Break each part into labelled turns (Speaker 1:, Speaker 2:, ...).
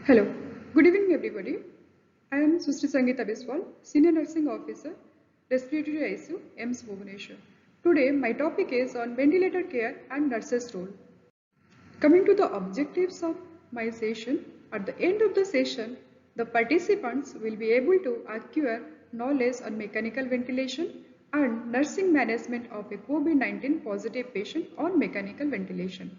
Speaker 1: Hello, good evening everybody. I am Sustri Sangeeta Biswal, Senior Nursing Officer, Respiratory ICU, AIMS Bhubaneswar. Today my topic is on ventilator care and nurses' role. Coming to the objectives of my session, at the end of the session, the participants will be able to acquire knowledge on mechanical ventilation and nursing management of a COVID-19 positive patient on mechanical ventilation.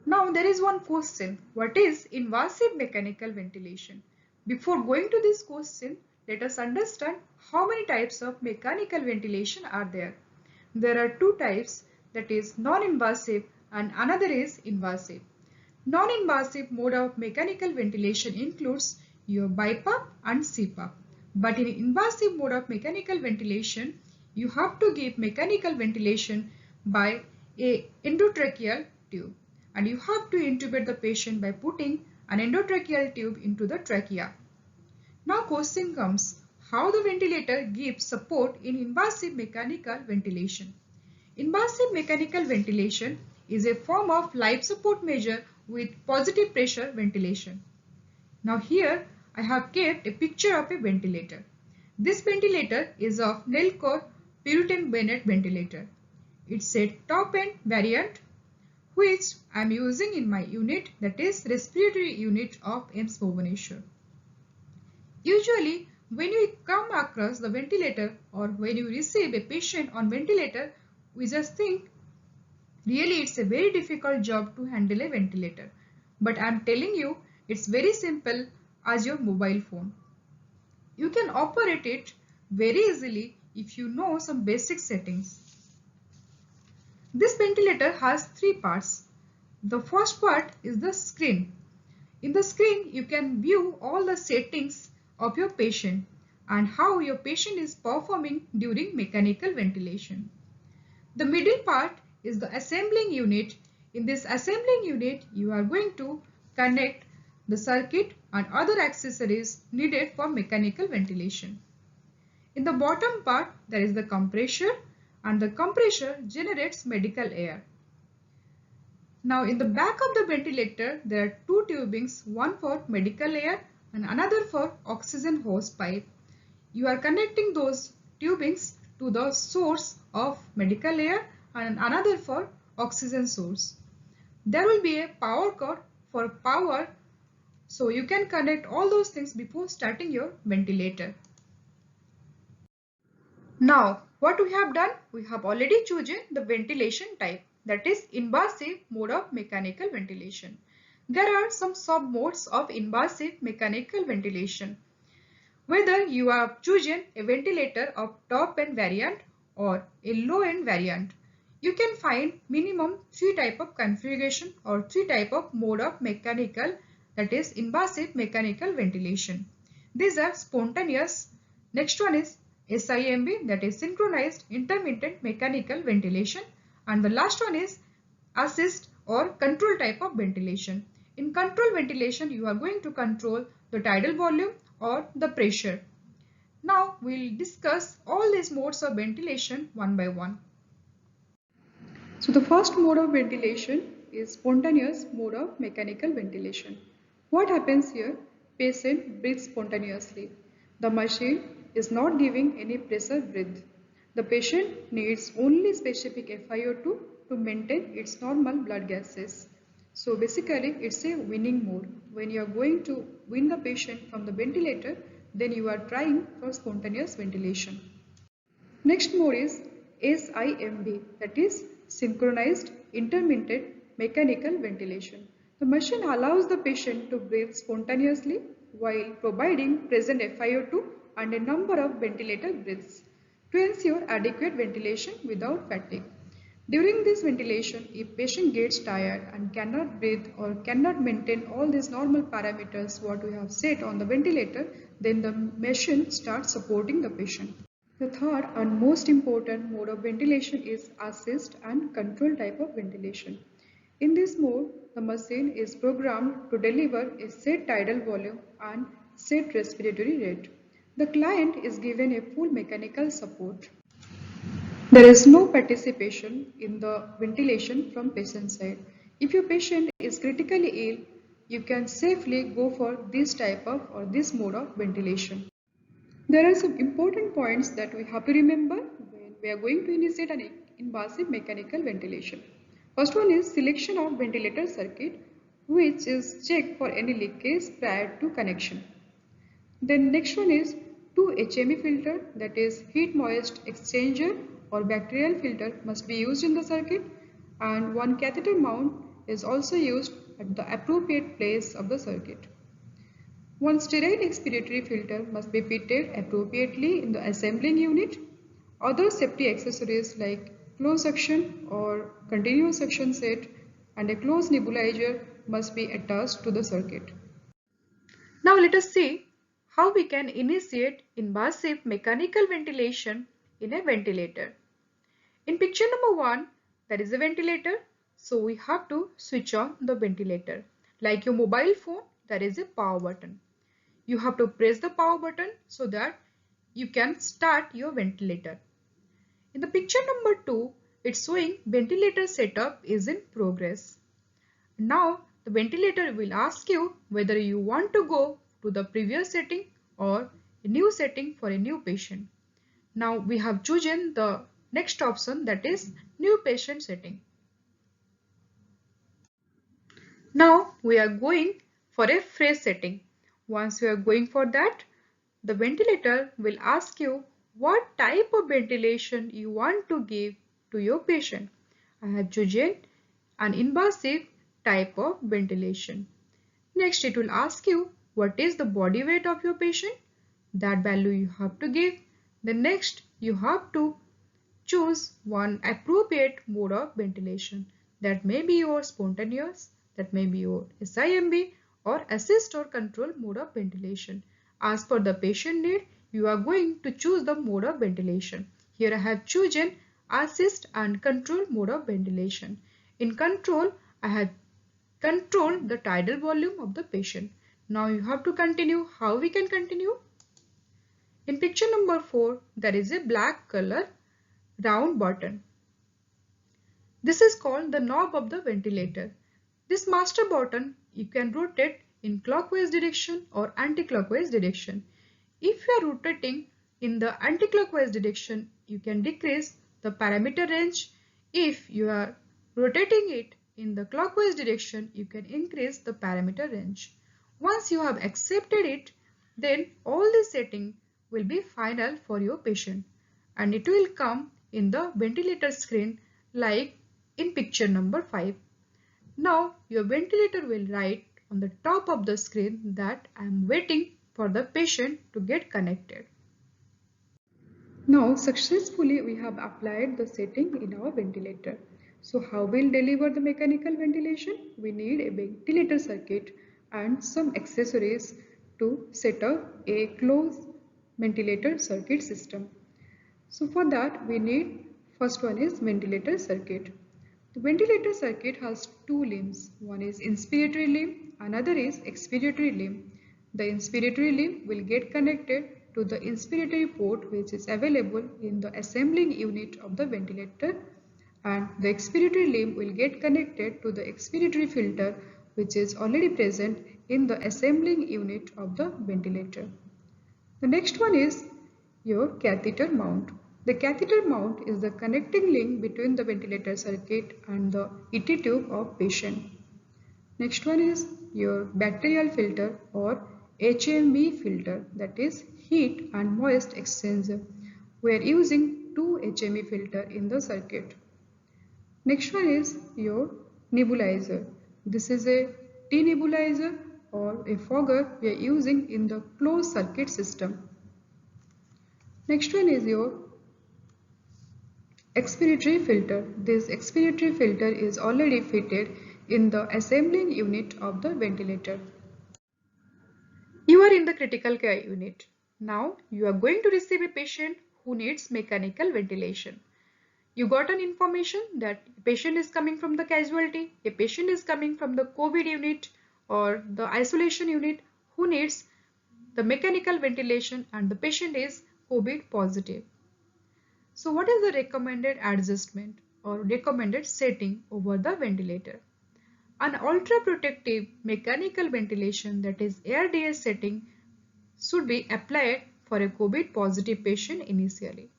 Speaker 1: Now there is one question, what is invasive mechanical ventilation? Before going to this question, let us understand how many types of mechanical ventilation are there. There are two types, that is non-invasive and another is invasive. Non-invasive mode of mechanical ventilation includes your BiPAP and CPAP. But in invasive mode of mechanical ventilation, you have to give mechanical ventilation by a endotracheal tube. And you have to intubate the patient by putting an endotracheal tube into the trachea. Now question comes, how the ventilator gives support in invasive mechanical ventilation. Invasive mechanical ventilation is a form of life support measure with positive pressure ventilation. Now here I have kept a picture of a ventilator. This ventilator is of Nellcor Puritan Bennett ventilator. It's a top end variant which I am using in my unit, that is respiratory unit of AIMS Bhubaneswar. Usually when you come across the ventilator or when you receive a patient on ventilator, we just think really it's a very difficult job to handle a ventilator. But I am telling you it's very simple as your mobile phone. You can operate it very easily if you know some basic settings. This ventilator has three parts. The first part is the screen. In the screen, you can view all the settings of your patient and how your patient is performing during mechanical ventilation. The middle part is the assembling unit. In this assembling unit, you are going to connect the circuit and other accessories needed for mechanical ventilation. In the bottom part, there is the compressor, and the compressor generates medical air. Now in the back of the ventilator, there are two tubings, one for medical air and another for oxygen hose pipe. You are connecting those tubings to the source of medical air and another for oxygen source. There will be a power cord for power, so you can connect all those things before starting your ventilator. Now what we have done, we have already chosen the ventilation type, that is invasive mode of mechanical ventilation. There are some sub-modes of invasive mechanical ventilation. Whether you have chosen a ventilator of top end variant or a low end variant, you can find minimum 3 type of configuration or 3 type of mode of mechanical, that is invasive mechanical ventilation. These are spontaneous. Next one is SIMV, that is synchronized intermittent mechanical ventilation, and the last one is assist or control type of ventilation. In control ventilation, you are going to control the tidal volume or the pressure. Now we will discuss all these modes of ventilation one by one. So the first mode of ventilation is spontaneous mode of mechanical ventilation. What happens here? Patient breathes spontaneously. The machine is not giving any pressure breath. The patient needs only specific FiO2 to maintain its normal blood gases. So basically it's a winning mode. When you are going to win the patient from the ventilator, then you are trying for spontaneous ventilation. Next mode is SIMV, that is synchronized intermittent mechanical ventilation. The machine allows the patient to breathe spontaneously while providing present FiO2 and a number of ventilator breaths to ensure adequate ventilation without fatigue. During this ventilation, if patient gets tired and cannot breathe or cannot maintain all these normal parameters what we have set on the ventilator, then the machine starts supporting the patient. The third and most important mode of ventilation is assist and control type of ventilation. In this mode, the machine is programmed to deliver a set tidal volume and set respiratory rate. The client is given a full mechanical support. There is no participation in the ventilation from patient side. If your patient is critically ill, you can safely go for this type of or this mode of ventilation. There are some important points that we have to remember when we are going to initiate an invasive mechanical ventilation. First one is selection of ventilator circuit, which is checked for any leakage prior to connection. Then next one is 2 HME filter, that is heat moist exchanger or bacterial filter must be used in the circuit, and one catheter mount is also used at the appropriate place of the circuit. One sterile expiratory filter must be fitted appropriately in the assembling unit. Other safety accessories like closed suction or continuous suction set and a closed nebulizer must be attached to the circuit. Now let us see how we can initiate invasive mechanical ventilation in a ventilator. In picture number 1, there is a ventilator. So we have to switch on the ventilator. Like your mobile phone, there is a power button. You have to press the power button so that you can start your ventilator. In the picture number 2, it's showing ventilator setup is in progress. Now the ventilator will ask you whether you want to go to the previous setting or a new setting for a new patient. Now we have chosen the next option, that is new patient setting. Now we are going for a fresh setting. Once you are going for that, the ventilator will ask you what type of ventilation you want to give to your patient. I have chosen an invasive type of ventilation. Next, it will ask you what is the body weight of your patient. That value you have to give. The next, you have to choose one appropriate mode of ventilation. That may be your spontaneous, that may be your SIMB or assist or control mode of ventilation. As per the patient need, you are going to choose the mode of ventilation. Here I have chosen assist and control mode of ventilation. In control, I have controlled the tidal volume of the patient. Now you have to continue. How we can continue? In picture number 4, there is a black color round button. This is called the knob of the ventilator. This master button you can rotate in clockwise direction or anti-clockwise direction. If you are rotating in the anti-clockwise direction, you can decrease the parameter range. If you are rotating it in the clockwise direction, you can increase the parameter range. Once you have accepted it, then all the setting will be final for your patient and it will come in the ventilator screen like in picture number 5. Now your ventilator will write on the top of the screen that I am waiting for the patient to get connected. Now successfully we have applied the setting in our ventilator. So how we'll deliver the mechanical ventilation? We need a ventilator circuit and some accessories to set up a closed ventilator circuit system. So for that we need, first one is ventilator circuit. The ventilator circuit has two limbs. One is inspiratory limb, another is expiratory limb. The inspiratory limb will get connected to the inspiratory port which is available in the assembling unit of the ventilator, and the expiratory limb will get connected to the expiratory filter which is already present in the assembling unit of the ventilator. The next one is your catheter mount. The catheter mount is the connecting link between the ventilator circuit and the ET tube of patient. Next one is your bacterial filter or HME filter, that is heat and moist exchanger. We are using 2 HME filter in the circuit. Next one is your nebulizer. This is a T nebulizer or a fogger we are using in the closed circuit system. Next one is your expiratory filter. This expiratory filter is already fitted in the assembling unit of the ventilator. You are in the critical care unit. Now you are going to receive a patient who needs mechanical ventilation. You got an information that a patient is coming from the casualty, a patient is coming from the COVID unit or the isolation unit who needs the mechanical ventilation and the patient is COVID positive. So what is the recommended adjustment or recommended setting over the ventilator? An ultra-protective mechanical ventilation, that is ARDS setting, should be applied for a COVID positive patient initially.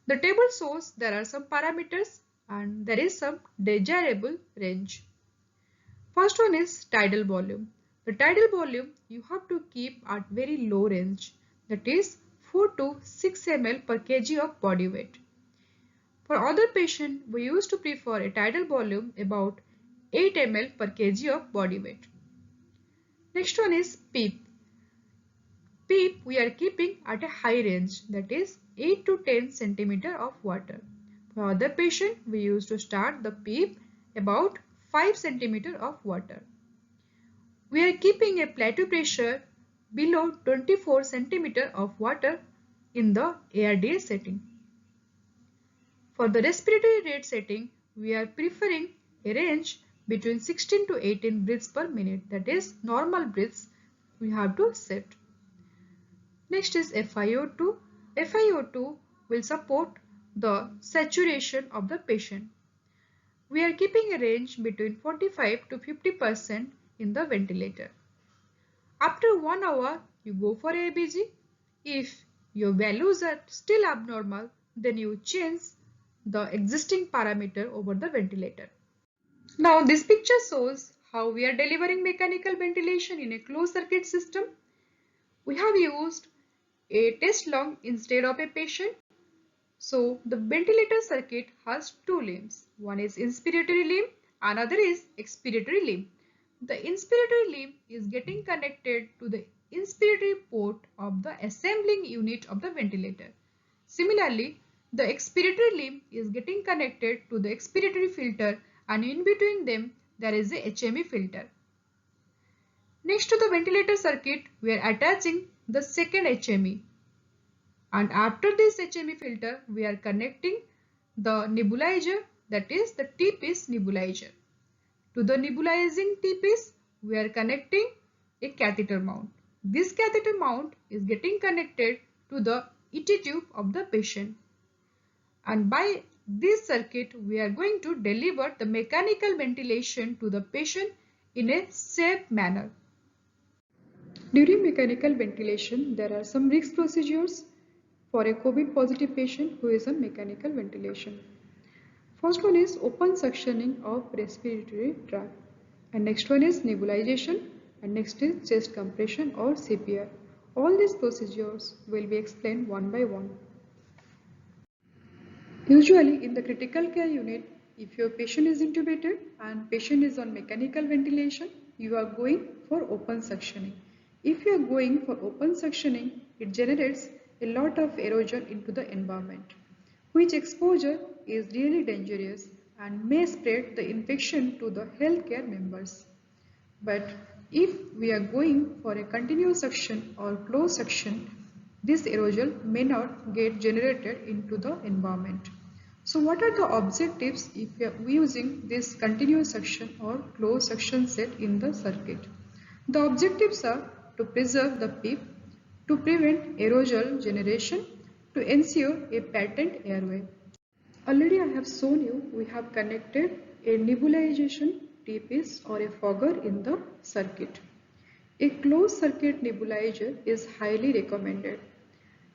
Speaker 1: The table shows there are some parameters and there is some desirable range. First one is tidal volume. The tidal volume you have to keep at very low range, that is 4 to 6 ml per kg of body weight. For other patients, we used to prefer a tidal volume about 8 ml per kg of body weight. Next one is PEEP. PEEP we are keeping at a high range, that is 8 to 10 cm of water. For other patient, we used to start the PEEP about 5 cm of water. We are keeping a plateau pressure below 24 cm of water in the ARDS setting. For the respiratory rate setting, we are preferring a range between 16 to 18 breaths per minute, that is normal breaths we have to set. Next is FiO2. FiO2 will support the saturation of the patient. We are keeping a range between 45 to 50% in the ventilator. After 1 hour, you go for ABG. If your values are still abnormal, then you change the existing parameter over the ventilator. Now this picture shows how we are delivering mechanical ventilation in a closed circuit system. We have used a test lung instead of a patient. So the ventilator circuit has two limbs. One is inspiratory limb, another is expiratory limb. The inspiratory limb is getting connected to the inspiratory port of the assembling unit of the ventilator. Similarly, the expiratory limb is getting connected to the expiratory filter, and in between them there is a HME filter. Next to the ventilator circuit, we are attaching the second HME. And after this HME filter, we are connecting the nebulizer, that is the T-piece nebulizer. To the nebulizing T-piece, we are connecting a catheter mount. This catheter mount is getting connected to the ET tube of the patient. And by this circuit, we are going to deliver the mechanical ventilation to the patient in a safe manner. During mechanical ventilation, there are some risk procedures for a COVID positive patient who is on mechanical ventilation. First one is open suctioning of respiratory tract, and next one is nebulization, and next is chest compression or CPR. All these procedures will be explained one by one. Usually in the critical care unit, if your patient is intubated and patient is on mechanical ventilation, you are going for open suctioning. If you are going for open suctioning, it generates a lot of erosion into the environment, which exposure is really dangerous and may spread the infection to the healthcare members. But if we are going for a continuous suction or closed suction, this erosion may not get generated into the environment. So what are the objectives if we are using this continuous suction or closed suction set in the circuit? The objectives are to preserve the PEEP, to prevent aerosol generation, to ensure a patent airway. Already I have shown you we have connected a nebulization T-piece or a fogger in the circuit. A closed circuit nebulizer is highly recommended.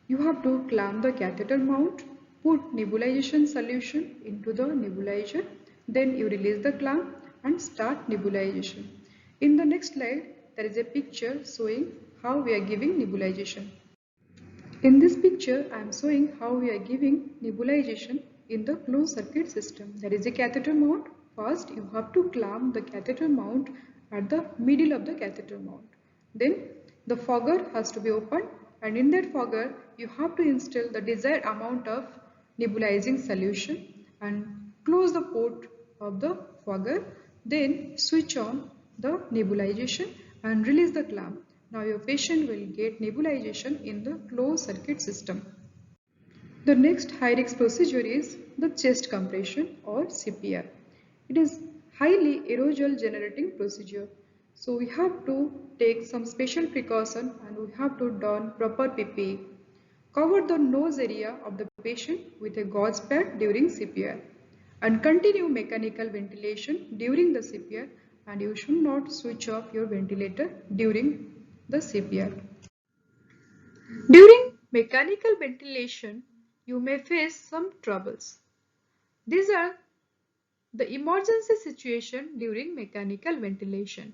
Speaker 1: You have to clamp the catheter mount, put nebulization solution into the nebulizer, then you release the clamp and start nebulization. In the next slide, there is a picture showing how we are giving nebulization. In this picture, I am showing how we are giving nebulization in the closed circuit system. There is a catheter mount. First, you have to clamp the catheter mount at the middle of the catheter mount. Then, the fogger has to be opened, and in that fogger, you have to instill the desired amount of nebulizing solution and close the port of the fogger. Then, switch on the nebulization and release the clamp. Now your patient will get nebulization in the closed circuit system. The next high risk procedure is the chest compression or CPR. It is highly aerosol generating procedure. So we have to take some special precaution and we have to don proper PPE. Cover the nose area of the patient with a gauze pad during CPR and continue mechanical ventilation during the CPR and you should not switch off your ventilator during the CPR. During mechanical ventilation, you may face some troubles. These are the emergency situation during mechanical ventilation.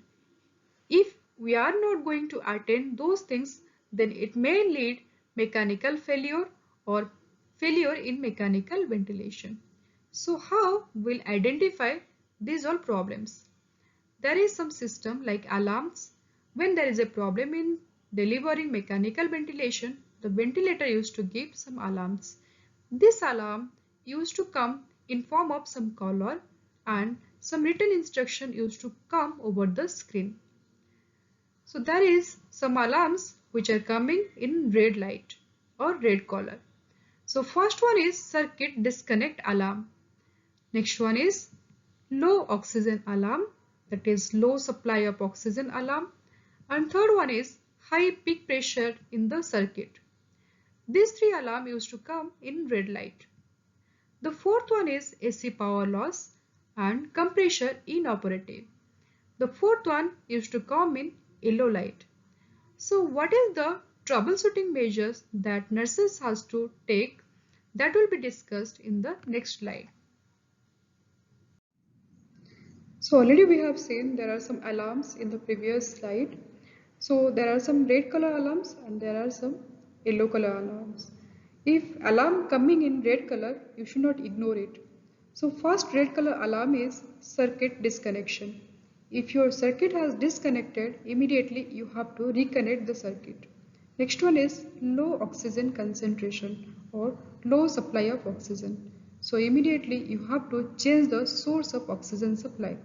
Speaker 1: If we are not going to attend those things, then it may lead mechanical failure or failure in mechanical ventilation. So how we'll identify these all problems? There is some system like alarms. When there is a problem in delivering mechanical ventilation, the ventilator used to give some alarms. This alarm used to come in form of some color and some written instruction used to come over the screen. So there is some alarms which are coming in red light or red color. So first one is circuit disconnect alarm. Next one is low oxygen alarm, that is low supply of oxygen alarm. And third one is high peak pressure in the circuit. These three alarms used to come in red light. The fourth one is AC power loss and compressor inoperative. The fourth one used to come in yellow light. So what is the troubleshooting measures that nurses has to take? That will be discussed in the next slide. So already we have seen there are some alarms in the previous slide. So there are some red color alarms and there are some yellow color alarms. If alarm coming in red color, you should not ignore it. So first red color alarm is circuit disconnection. If your circuit has disconnected, immediately you have to reconnect the circuit. Next one is low oxygen concentration or low supply of oxygen. So immediately you have to change the source of oxygen supply.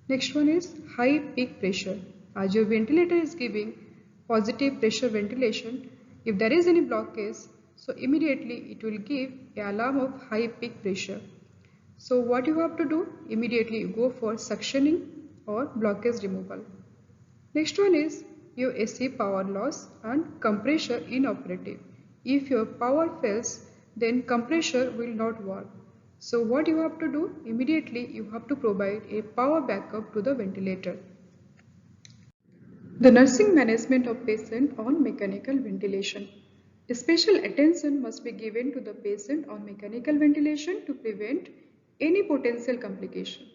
Speaker 1: Next one is high peak pressure. As your ventilator is giving positive pressure ventilation, if there is any blockage, so immediately it will give an alarm of high peak pressure. So what you have to do? Immediately you go for suctioning or blockage removal. Next one is your AC power loss and compressor inoperative. If your power fails, then compressor will not work. So what you have to do? Immediately you have to provide a power backup to the ventilator. The nursing management of patient on mechanical ventilation. Special attention must be given to the patient on mechanical ventilation to prevent any potential complication.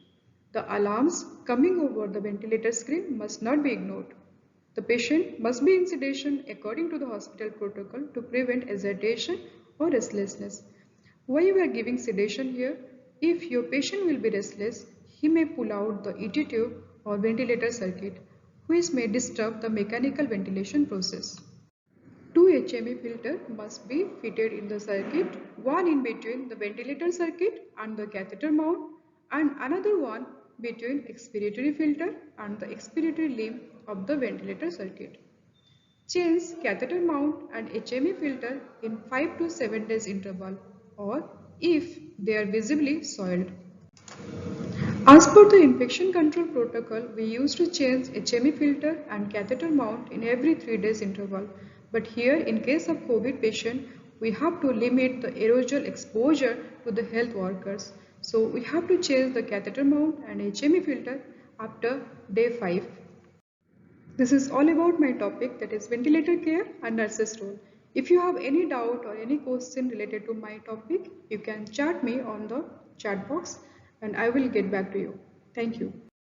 Speaker 1: The alarms coming over the ventilator screen must not be ignored. The patient must be in sedation according to the hospital protocol to prevent agitation or restlessness. Why we are giving sedation here? If your patient will be restless, he may pull out the ET tube or ventilator circuit, which may disturb the mechanical ventilation process. Two HME filter must be fitted in the circuit, one in between the ventilator circuit and the catheter mount, and another one between expiratory filter and the expiratory limb of the ventilator circuit. Change catheter mount and HME filter in 5 to 7 days interval or if they are visibly soiled. As per the infection control protocol, we used to change HME filter and catheter mount in every 3 days interval. But here in case of COVID patient, we have to limit the aerosol exposure to the health workers. So we have to change the catheter mount and HME filter after day 5. This is all about my topic, that is ventilator care and nurses role. If you have any doubt or any question related to my topic, you can chat me on the chat box and I will get back to you. Thank you.